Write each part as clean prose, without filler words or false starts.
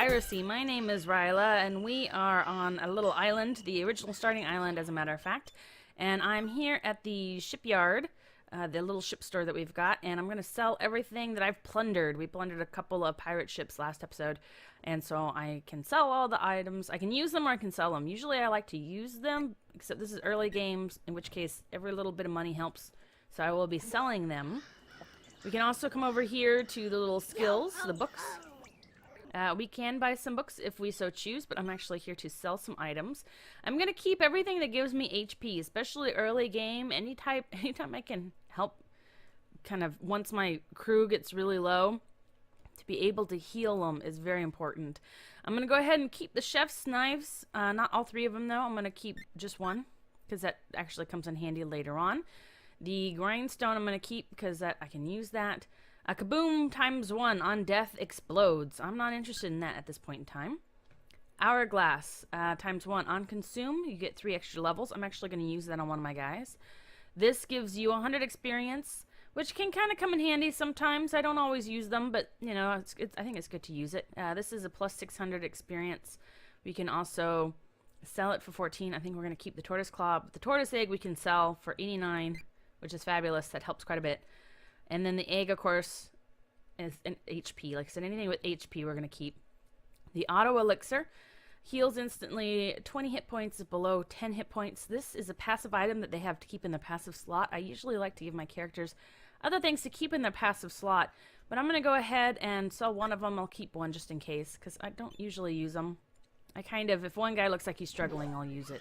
Piracy. My name is Riella, and we are on a little island, the original starting island, as a matter of fact. And I'm here at the shipyard, the little ship store that we've got, and I'm going to sell everything that I've plundered. We plundered a couple of pirate ships last episode, and so I can sell all the items. I can use them or I can sell them. Usually I like to use them, except this is early games, in which case every little bit of money helps. So I will be selling them. We can also come over here to the little skills, the books. We can buy some books if we so choose, but I'm actually here to sell some items. I'm going to keep everything that gives me HP, especially early game. Anytime I can help, kind of, once my crew gets really low, to be able to heal them is very important. I'm going to go ahead and keep the chef's knives. Not all three of them, though. I'm going to keep just one, because that actually comes in handy later on. The grindstone I'm going to keep, because I can use that. A kaboom ×1 on death explodes. I'm not interested in that at this point in time. Hourglass ×1 on consume. You get 3 extra levels. I'm actually going to use that on one of my guys. This gives you 100 experience, which can kind of come in handy sometimes. I don't always use them, but you know, I think it's good to use it. This is a plus 600 experience. We can also sell it for 14. I think we're going to keep the tortoise claw. But the tortoise egg we can sell for 89, which is fabulous. That helps quite a bit. And then the egg, of course, is an HP. Like I said, anything with HP we're going to keep. The auto elixir heals instantly 20 hit points below 10 hit points. This is a passive item that they have to keep in their passive slot. I usually like to give my characters other things to keep in their passive slot. But I'm going to go ahead and sell one of them. I'll keep one just in case, because I don't usually use them. I kind of, if one guy looks like he's struggling, I'll use it.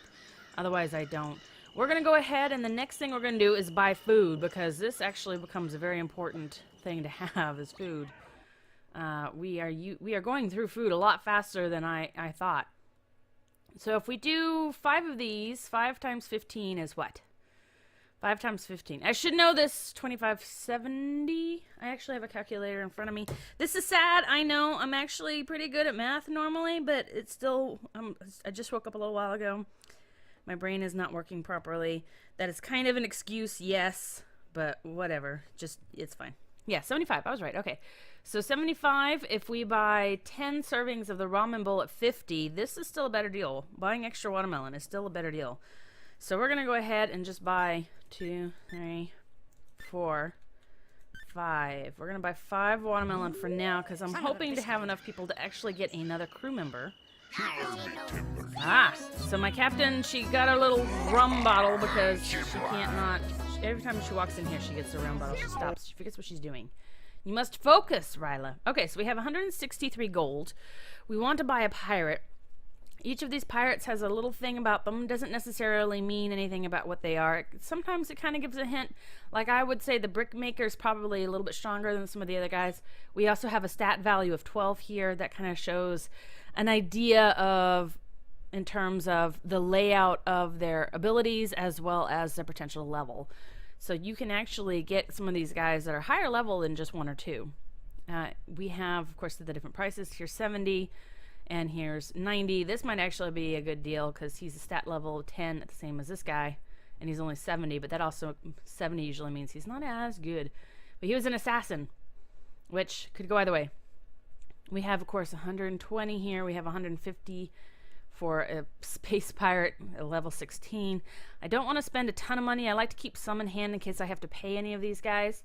Otherwise, I don't. We're going to go ahead, and the next thing we're going to do is buy food, because this actually becomes a very important thing to have, is food. We are going through food a lot faster than I thought. So if we do 5 of these, 5 times 15 is what? 5 times 15. I should know this. 2570. I actually have a calculator in front of me. This is sad. I know. I'm actually pretty good at math normally, but it's still... I just woke up a little while ago. My brain is not working properly. That is kind of an excuse, yes, but whatever. Just, it's fine. Yeah, 75. I was right. Okay. So 75, if we buy 10 servings of the ramen bowl at 50, this is still a better deal. Buying extra watermelon is still a better deal. So we're going to go ahead and just buy 2, 3, 4, 5. We're going to buy 5 watermelon for now, because I'm hoping to have enough people to actually get another crew member. So my captain, she got a little rum bottle because she can't not... Every time she walks in here, she gets a rum bottle. She stops. She forgets what she's doing. You must focus, Riella. Okay, so we have 163 gold. We want to buy a pirate. Each of these pirates has a little thing about them. Doesn't necessarily mean anything about what they are. Sometimes it kind of gives a hint. Like I would say the brickmaker is probably a little bit stronger than some of the other guys. We also have a stat value of 12 here. That kind of shows an idea of, in terms of the layout of their abilities as well as their potential level. So you can actually get some of these guys that are higher level than just 1 or 2. We have, of course, the different prices. Here's 70. And here's 90. This might actually be a good deal because he's a stat level 10, the same as this guy. And he's only 70, but that also, 70 usually means he's not as good. But he was an assassin, which could go either way. We have, of course, 120 here. We have 150 for a space pirate at level 16. I don't want to spend a ton of money. I like to keep some in hand in case I have to pay any of these guys.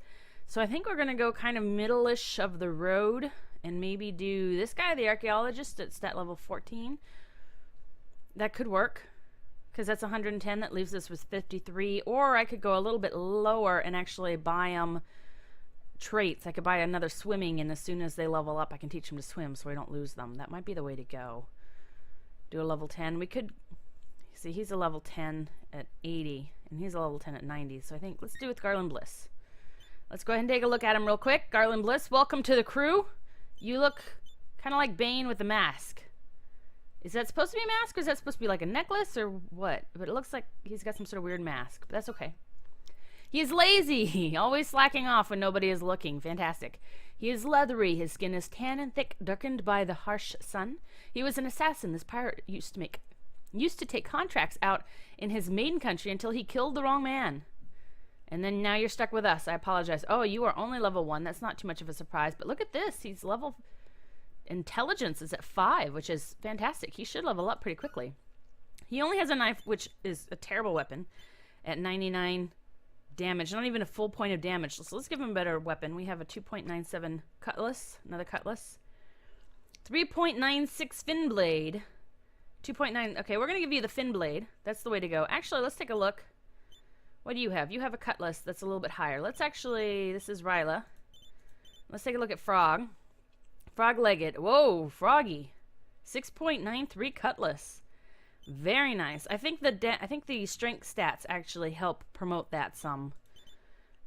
So I think we're going to go kind of middle-ish of the road. And maybe do this guy, the archaeologist, at stat level 14. That could work, because that's 110. That leaves us with 53. Or I could go a little bit lower and actually buy them traits. I could buy another swimming, and as soon as they level up, I can teach them to swim so I don't lose them. That might be the way to go. Do a level 10. We could... See, he's a level 10 at 80, and he's a level 10 at 90. So I think let's do with Garland Bliss. Let's go ahead and take a look at him real quick. Garland Bliss, welcome to the crew. You look kind of like Bane with a mask. Is that supposed to be a mask, or is that supposed to be like a necklace, or what? But it looks like he's got some sort of weird mask, but that's okay. He is lazy, always slacking off when nobody is looking. Fantastic. He is leathery. His skin is tan and thick, darkened by the harsh sun. He was an assassin this pirate used to take contracts out in his maiden country until he killed the wrong man. And then now you're stuck with us. I apologize. Oh, you are only level 1. That's not too much of a surprise. But look at this. He's level intelligence is at 5, which is fantastic. He should level up pretty quickly. He only has a knife, which is a terrible weapon, at 99 damage. Not even a full point of damage. So let's give him a better weapon. We have a 2.97 cutlass. Another cutlass. 3.96 fin blade. 2.9. Okay, we're going to give you the fin blade. That's the way to go. Actually, let's take a look. What do you have? You have a cutlass that's a little bit higher. Let's actually... This is Riella. Let's take a look at Frog. Frog-legged. Whoa, Froggy. 6.93 cutlass. Very nice. I think the strength stats actually help promote that some.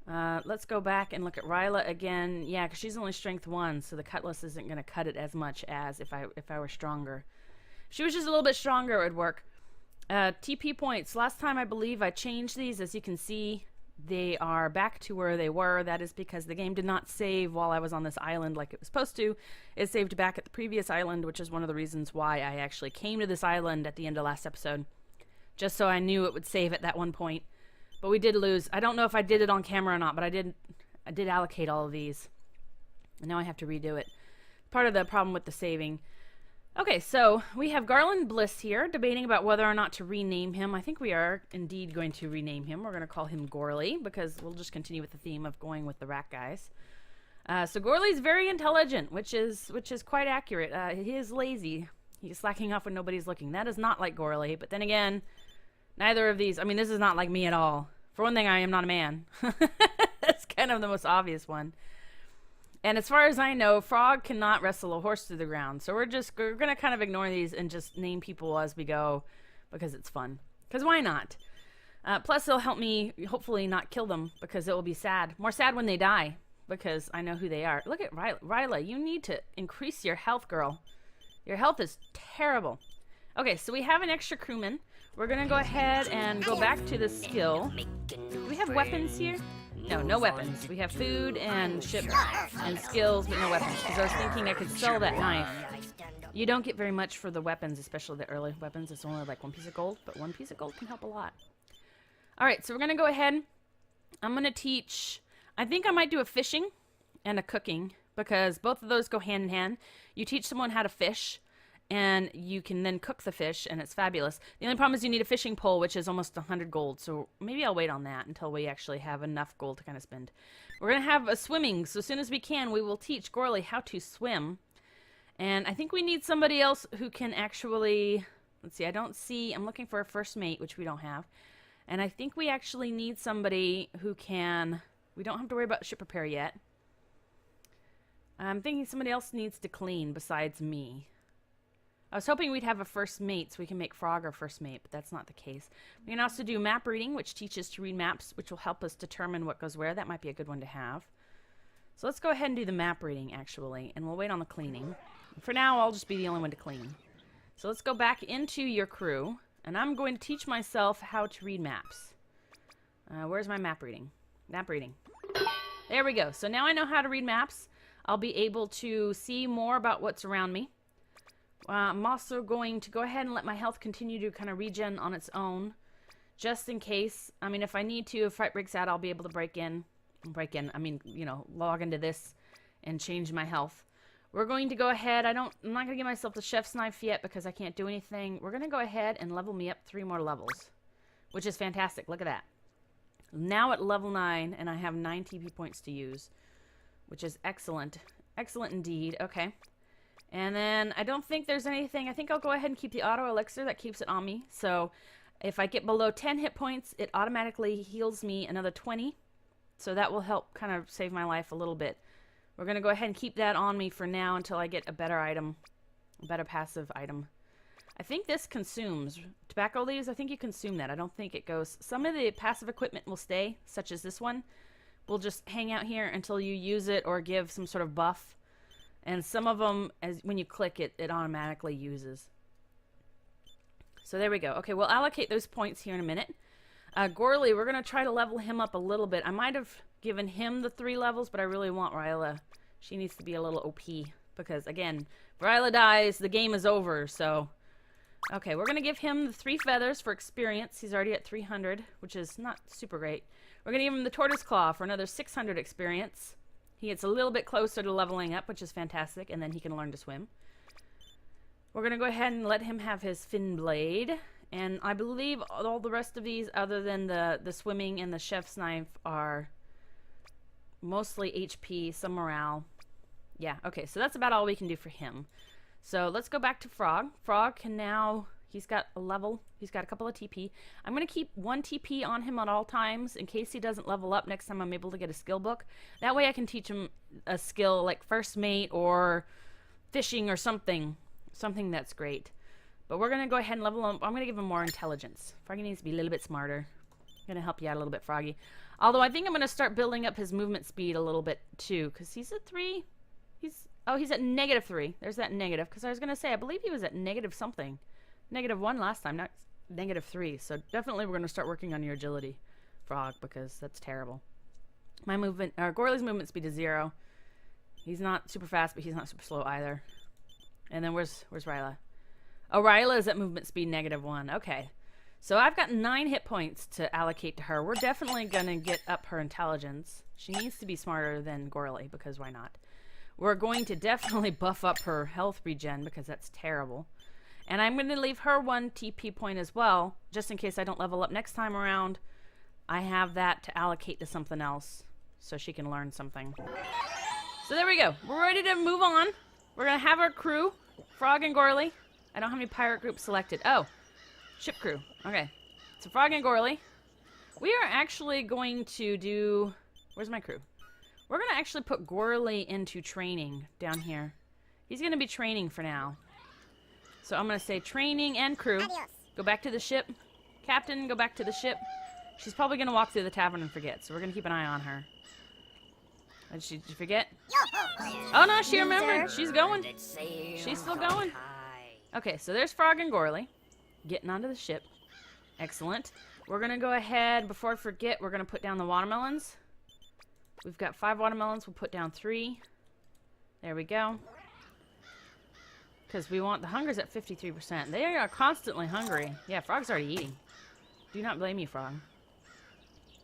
Let's go back and look at Riella again. Yeah, because she's only strength 1, so the cutlass isn't going to cut it as much as if I were stronger. If she was just a little bit stronger, it would work. TP points. Last time I believe I changed these. As you can see, they are back to where they were. That is because the game did not save while I was on this island like it was supposed to. It saved back at the previous island, which is one of the reasons why I actually came to this island at the end of last episode. Just so I knew it would save at that one point. But we did lose. I don't know if I did it on camera or not, but I did allocate all of these. And now I have to redo it. Part of the problem with the saving. Okay, so we have Garland Bliss here, debating about whether or not to rename him. I think we are indeed going to rename him. We're going to call him Gorley, because we'll just continue with the theme of going with the rat guys. So Gorley's very intelligent, which is quite accurate. He is lazy. He's slacking off when nobody's looking. That is not like Gorley, but then again, neither of these... I mean, this is not like me at all. For one thing, I am not a man. That's kind of the most obvious one. And as far as I know, Frog cannot wrestle a horse to the ground. So we're going to kind of ignore these and just name people as we go because it's fun. Because why not? Plus, it'll help me hopefully not kill them because it will be sad. More sad when they die because I know who they are. Look at Riella. You need to increase your health, girl. Your health is terrible. Okay, so we have an extra crewman. We're going to go ahead and go back to the skill. Do we have weapons here? No, no weapons. We have food and ship and skills, but no weapons. Because I was thinking I could sell that knife. You don't get very much for the weapons, especially the early weapons. It's only like 1 piece of gold, but 1 piece of gold can help a lot. Alright, so we're going to go ahead. I'm going to teach... I think I might do a fishing and a cooking, because both of those go hand in hand. You teach someone how to fish, and you can then cook the fish, and it's fabulous. The only problem is you need a fishing pole, which is almost 100 gold, so maybe I'll wait on that until we actually have enough gold to kind of spend. We're going to have a swimming, so as soon as we can, we will teach Gorley how to swim. And I think we need somebody else who can actually... Let's see, I'm looking for a first mate, which we don't have. And I think we actually need somebody who can... We don't have to worry about ship repair yet. I'm thinking somebody else needs to clean besides me. I was hoping we'd have a first mate so we can make Frog our first mate, but that's not the case. We can also do map reading, which teaches to read maps, which will help us determine what goes where. That might be a good one to have. So let's go ahead and do the map reading, actually, and we'll wait on the cleaning. For now, I'll just be the only one to clean. So let's go back into your crew, and I'm going to teach myself how to read maps. Where's my map reading? Map reading. There we go. So now I know how to read maps. I'll be able to see more about what's around me. I'm also going to go ahead and let my health continue to kind of regen on its own, just in case. I mean, if I need to, if fight breaks out, I'll be able to I mean, you know, log into this and change my health. We're going to go ahead. I'm not going to give myself the chef's knife yet because I can't do anything. We're going to go ahead and level me up 3 more levels, which is fantastic. Look at that. Now at level 9, and I have 9 TP points to use, which is excellent. Excellent indeed. Okay. And then I don't think there's anything. I think I'll go ahead and keep the auto elixir. That keeps it on me. So if I get below 10 hit points, it automatically heals me another 20. So that will help kind of save my life a little bit. We're going to go ahead and keep that on me for now until I get a better item. A better passive item. I think this consumes. Tobacco leaves, I think you consume that. I don't think it goes. Some of the passive equipment will stay, such as this one. Will just hang out here until you use it or give some sort of buff. And some of them, when you click it, it automatically uses. So there we go. Okay, we'll allocate those points here in a minute. Gorley, we're going to try to level him up a little bit. I might have given him the 3 levels, but I really want Riella. She needs to be a little OP. Because, again, if Riella dies, the game is over. So, okay, we're going to give him the 3 feathers for experience. He's already at 300, which is not super great. We're going to give him the tortoise claw for another 600 experience. He gets a little bit closer to leveling up, which is fantastic, and then he can learn to swim. We're going to go ahead and let him have his fin blade. And I believe all the rest of these, other than the swimming and the chef's knife, are mostly HP, some morale. Yeah, okay, so that's about all we can do for him. So let's go back to Frog. Frog can now... He's got a level. He's got a couple of TP. I'm going to keep 1 TP on him at all times in case he doesn't level up next time I'm able to get a skill book. That way I can teach him a skill like first mate or fishing or something. Something that's great. But we're going to go ahead and level him up. I'm going to give him more intelligence. Froggy needs to be a little bit smarter. I'm going to help you out a little bit, Froggy. Although I think I'm going to start building up his movement speed a little bit too. Because he's at 3. He's at -3. There's that negative. Because I was going to say, I believe he was at negative something. -1 last time, not -3. So definitely we're going to start working on your agility, Frog, because that's terrible. My movement, Gorley's movement speed is 0. He's not super fast, but he's not super slow either. And then where's Riella? Oh, Riella is at movement speed -1. Okay. So I've got 9 hit points to allocate to her. We're definitely going to get up her intelligence. She needs to be smarter than Gorley, because why not? We're going to definitely buff up her health regen, because that's terrible. And I'm going to leave her 1 TP point as well, just in case I don't level up next time around. I have that to allocate to something else, so she can learn something. So there we go. We're ready to move on. We're going to have our crew, Frog and Gorley. I don't have any pirate groups selected. Oh, ship crew. Okay. So Frog and Gorley. We are actually going to do... Where's my crew? We're going to actually put Gorley into training down here. He's going to be training for now. So I'm going to say training and crew. Go back to the ship. Captain, go back to the ship. She's probably going to walk through the tavern and forget, so we're going to keep an eye on her. Did she forget? Oh, no, she remembered. She's going. She's still going. Okay, so there's Frog and Gorley getting onto the ship. Excellent. We're going to go ahead. Before I forget, we're going to put down the watermelons. We've got 5 watermelons. We'll put down 3. There we go. Because we want the hunger's at 53%. They are constantly hungry. Yeah, Frog's already eating. Do not blame you, Frog.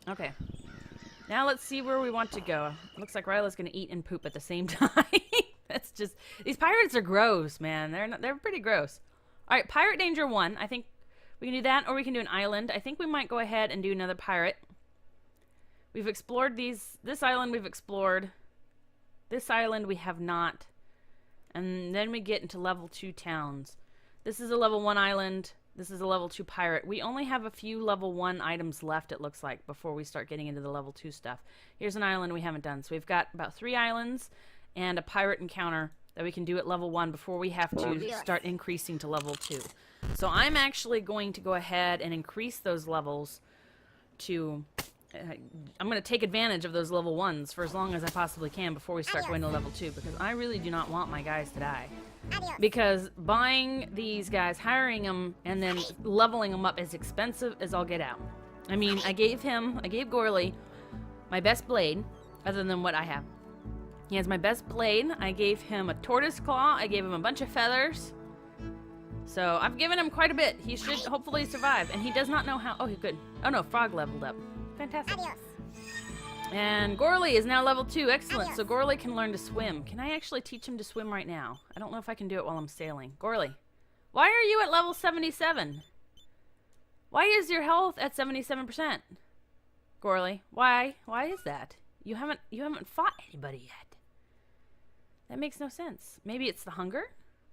Okay. Now let's see where we want to go. Looks like Riella's going to eat and poop at the same time. That's just... These pirates are gross, man. They're pretty gross. Alright, Pirate Danger 1. I think we can do that, or we can do an island. I think we might go ahead and do another pirate. We've explored these... This island we've explored. This island we have not. And then we get into level 2 towns. This is a level 1 island. This is a level 2 pirate. We only have a few level 1 items left, it looks like, before we start getting into the level 2 stuff. Here's an island we haven't done. So we've got about 3 islands and a pirate encounter that we can do at level 1 before we have to start increasing to level 2. So I'm actually going to go ahead and increase those levels to... I'm going to take advantage of those level 1s for as long as I possibly can before we start going to level 2, because I really do not want my guys to die. Because buying these guys, hiring them, and then leveling them up is expensive as all get out. I mean, I gave Gorley my best blade, other than what I have. He has my best blade. I gave him a tortoise claw. I gave him a bunch of feathers. So I've given him quite a bit. He should hopefully survive. And he does not know how... Oh, good. Oh, no, Frog leveled up. Fantastic. And Gorley is now level 2. Excellent. So Gorley can learn to swim. Can I actually teach him to swim right now? I don't know if I can do it while I'm sailing. Gorley, why are you at level 77? Why is your health at 77%? Gorley, why? Why is that? You haven't fought anybody yet. That makes no sense. Maybe it's the hunger?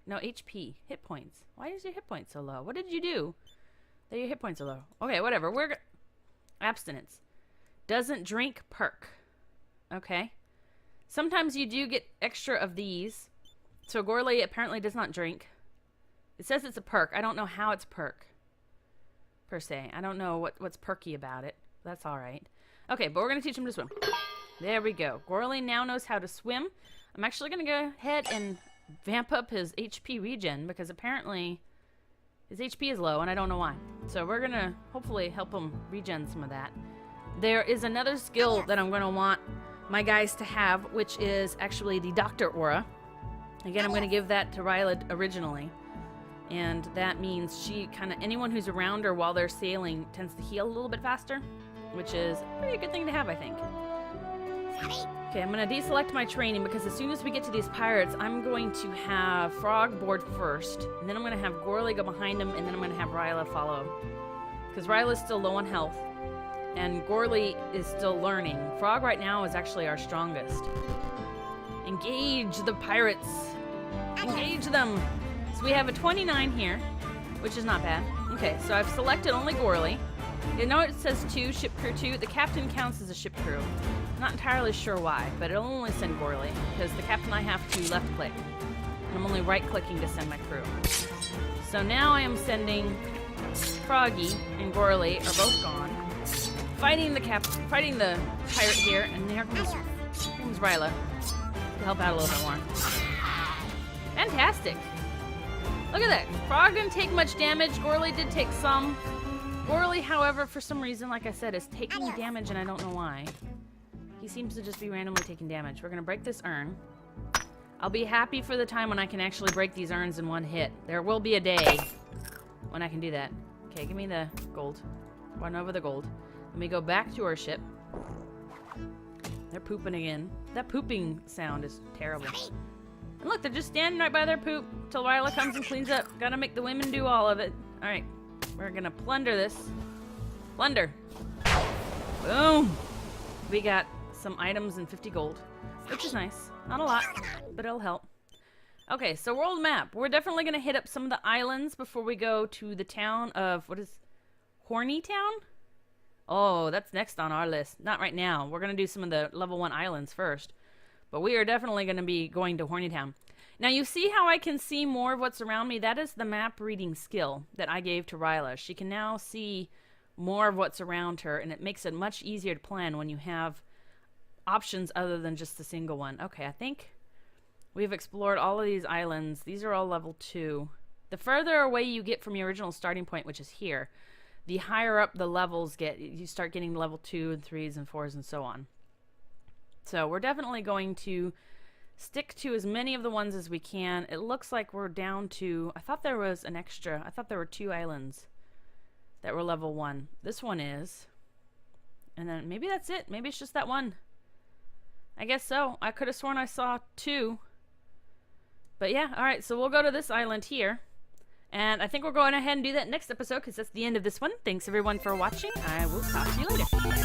No, HP. Hit points. Why is your hit points so low? What did you do that your hit points are low? Okay, whatever. Abstinence. Doesn't drink perk. Okay. Sometimes you do get extra of these. So Gorley apparently does not drink. It says it's a perk. I don't know how it's perk, per se. I don't know what's perky about it. That's alright. Okay, but we're going to teach him to swim. There we go. Gorley now knows how to swim. I'm actually going to go ahead and vamp up his HP regen, because apparently his HP is low, and I don't know why. So we're going to hopefully help him regen some of that. There is another skill that I'm going to want my guys to have, which is actually the Doctor Aura. Again, I'm going to give that to Riella originally. And that means she kind of... Anyone who's around her while they're sailing tends to heal a little bit faster, which is a pretty good thing to have, I think. Okay, I'm going to deselect my training because as soon as we get to these pirates, I'm going to have Frog board first, and then I'm going to have Gorley go behind him, and then I'm going to have Riella follow. Because Riella's still low on health, and Gorley is still learning. Frog right now is actually our strongest. Engage the pirates! Engage them! So we have a 29 here, which is not bad. Okay, so I've selected only Gorley. You know it says 2, ship crew 2. The captain counts as a ship crew. Not entirely sure why, but it'll only send Gorley, because the captain I have to left click. And I'm only right clicking to send my crew. So now I am sending Froggy and Gorley are both gone. Fighting the pirate here, and here comes Riella to help out a little bit more. Fantastic! Look at that. Frog didn't take much damage. Gorley did take some. Gorley, however, for some reason, like I said, is taking damage, and I don't know why. He seems to just be randomly taking damage. We're going to break this urn. I'll be happy for the time when I can actually break these urns in one hit. There will be a day when I can do that. Okay, give me the gold. Run over the gold. Let me go back to our ship. They're pooping again. That pooping sound is terrible. And look, they're just standing right by their poop till Riella comes and cleans up. Gotta make the women do all of it. Alright, we're gonna plunder this. Plunder! Boom! We got some items and 50 gold, which is nice. Not a lot, but it'll help. Okay, so world map. We're definitely gonna hit up some of the islands before we go to the town of, what is, Horny Town? Oh, that's next on our list. Not right now. We're gonna do some of the level 1 islands first. But we are definitely going to be going to Horny Town. Now, you see how I can see more of what's around me? That is the map reading skill that I gave to Riella. She can now see more of what's around her, and it makes it much easier to plan when you have options other than just a single one. Okay, I think we've explored all of these islands. These are all level 2. The further away you get from your original starting point, which is here, the higher up the levels get. You start getting level 2 and 3s and 4s and so on. So we're definitely going to stick to as many of the ones as we can. It looks like we're down to, I thought there was an extra, I thought there were 2 islands that were level 1. This one is. And then maybe that's it. Maybe it's just that one. I guess so. I could have sworn I saw 2. But yeah, alright, so we'll go to this island here. And I think we're going ahead and do that next episode because that's the end of this one. Thanks everyone for watching. I will talk to you later.